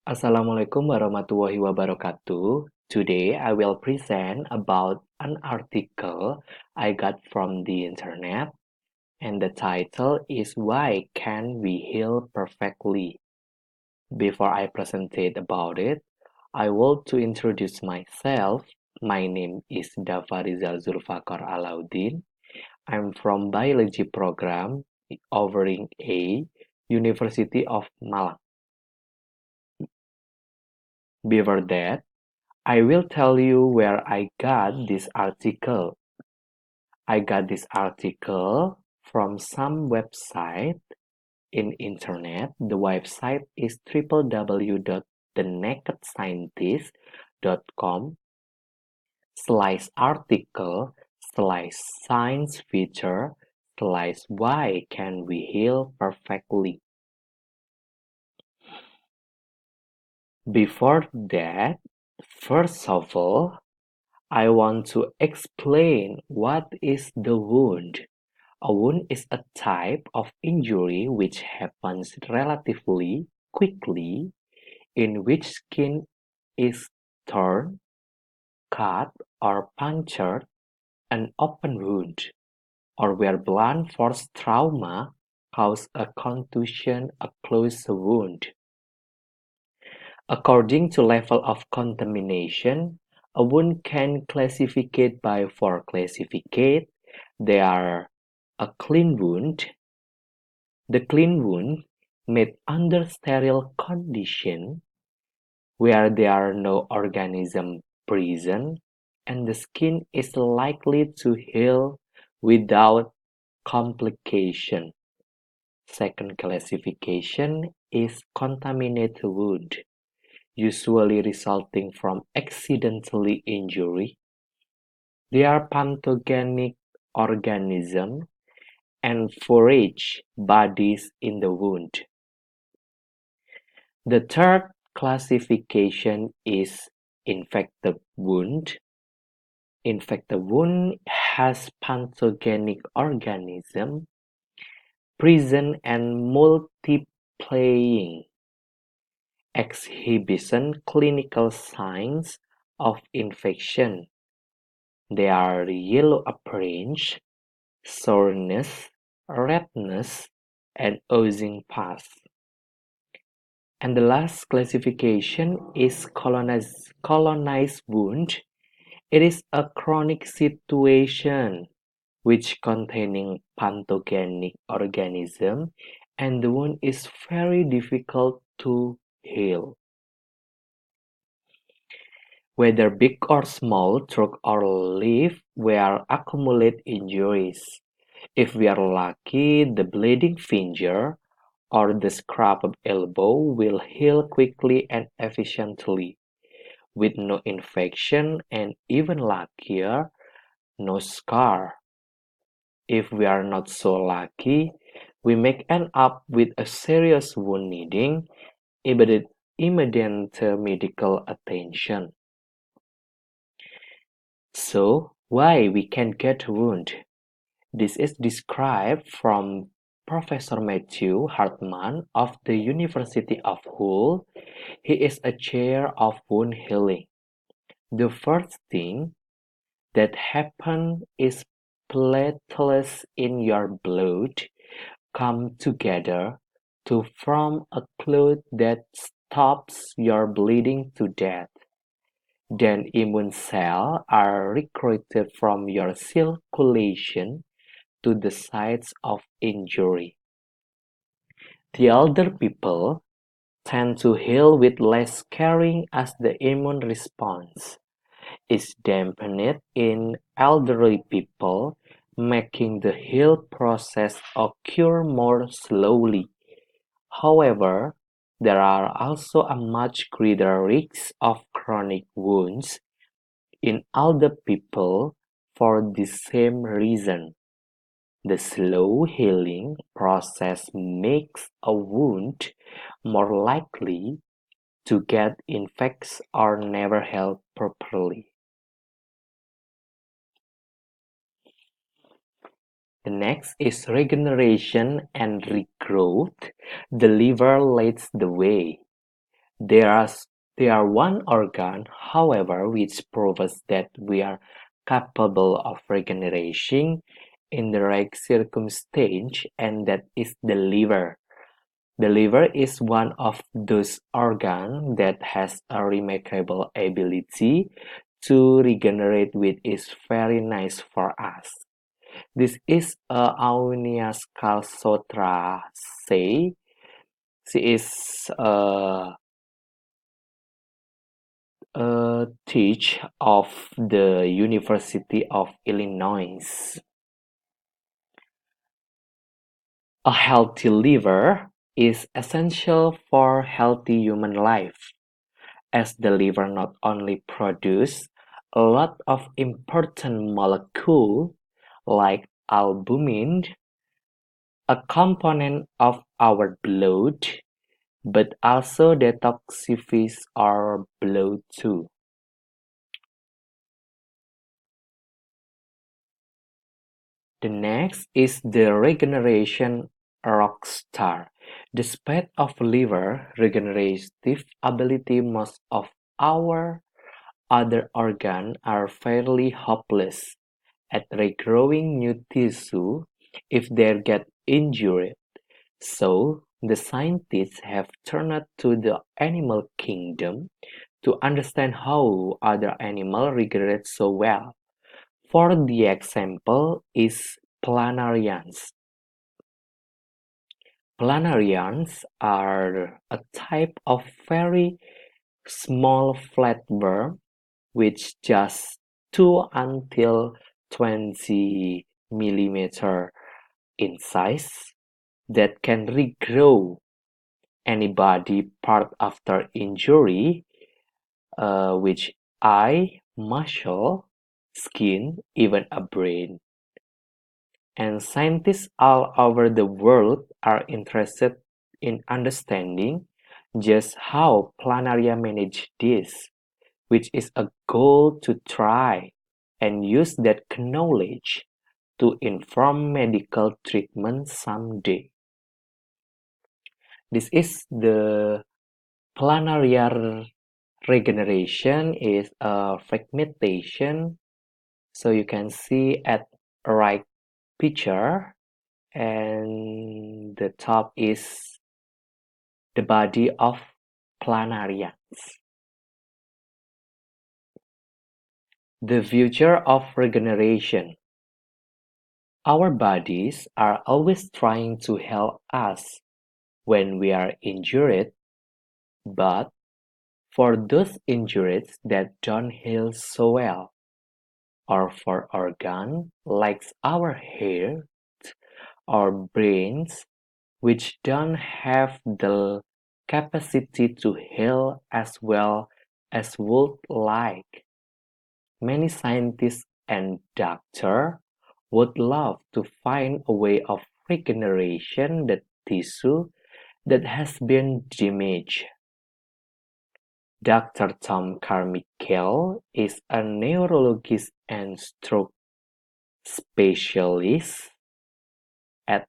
Assalamualaikum warahmatullahi wabarakatuh. Today I will present about an article I got from the internet, and the title is Why Can We Heal Perfectly? Before I present it about it, I want to introduce myself. My name is Daffa Rizal Dzulfaqaar Alauddin. I'm from biology program offering a University of Malang. Before that, I will tell you where I got this article. I got this article from some website in internet. The website is www.thenakedScientist.com/article/science feature/why can we heal perfectly. Before that, first of all, I want to explain what is the wound. A wound is a type of injury which happens relatively quickly, in which skin is torn, cut, or punctured, an open wound, or where blunt force trauma causes a contusion, a closed wound. According to level of contamination, a wound can classificate by four classifications. They are a clean wound, the clean wound made under sterile condition, where there are no organisms present, and the skin is likely to heal without complication. Second classification is contaminated wound, usually resulting from accidental injury. They are pathogenic organisms and forage bodies in the wound. The third classification is infected wound. Infected wound has pathogenic organism present and multiplying, exhibition clinical signs of infection. They are yellow appearance, soreness, redness, and oozing pus. And the last classification is colonized wound. It is a chronic situation which containing pathogenic organism, and the wound is very difficult to heal. Whether big or small, through or leaf will accumulate injuries. If we are lucky, the bleeding finger or the scraped elbow will heal quickly and efficiently, with no infection and even luckier, no scar. If we are not so lucky, we may end up with a serious wound needing immediate medical attention. So, why we can get wound? This is described from Professor Matthew Hartman of the University of Hull. He is a chair of wound healing. The first thing that happens is platelets in your blood come together to form a clot that stops your bleeding to death. Then immune cells are recruited from your circulation to the sites of injury. The older people tend to heal with less scarring as the immune response is dampened in elderly people, making the heal process occur more slowly. However, there are also a much greater risk of chronic wounds in older people for the same reason. The slow healing process makes a wound more likely to get infected or never heal properly. The next is regeneration and regrowth. The liver leads the way. There are there are one organ, however, which proves that we are capable of regeneration in the right circumstance, and that is the liver. The liver is one of those organs that has a remarkable ability to regenerate, which is very nice for us. This is Aunias Kalsotra say. She is a teach of the University of Illinois. A healthy liver is essential for healthy human life, as the liver not only produces a lot of important molecules like albumin, a component of our blood, but also detoxifies our blood too. The next is the regeneration rockstar. Despite of liver regenerative ability, most of our other organs are fairly hopeless at regrowing new tissue if they get injured. So, the scientists have turned to the animal kingdom to understand how other animals regenerate so well. For the example is planarians. Planarians are a type of very small flatworm which just 2 until 20 millimeter in size that can regrow any body part after injury, which eye, muscle, skin, even a brain. And scientists all over the world are interested in understanding just how planaria manage this, which is a goal to try and use that knowledge to inform medical treatment someday. This is the planaria regeneration is a fragmentation. So you can see at right picture, and the top is the body of planarians. The future of regeneration. Our bodies are always trying to help us when we are injured, but for those injuries that don't heal so well, or for organs like our hair or brains which don't have the capacity to heal as well as would like. Many scientists and doctors would love to find a way of regeneration the tissue that has been damaged. Doctor Tom Carmichael is a neurologist and stroke specialist at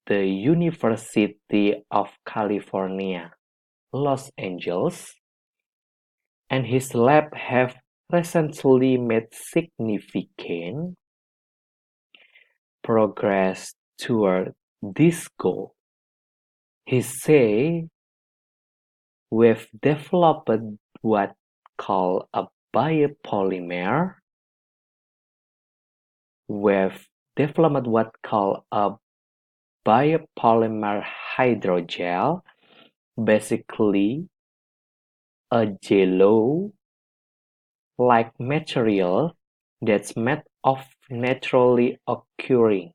the University of California, Los Angeles, and his lab have recently made significant progress toward this goal. He said, "We've developed what called a biopolymer. We've developed what called a biopolymer hydrogel, basically a jello like material that's made of naturally occurring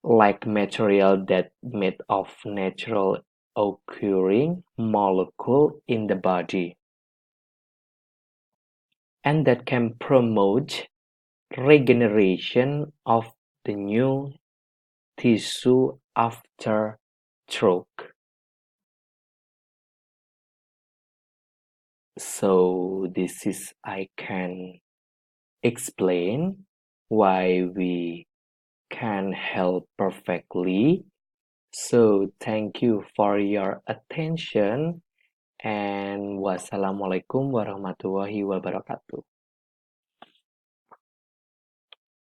like material that made of natural occurring molecule in the body, and that can promote regeneration of the new tissue after stroke. So this is I can explain why we can help perfectly So thank you for your attention and wassalamualaikum warahmatullahi wabarakatuh.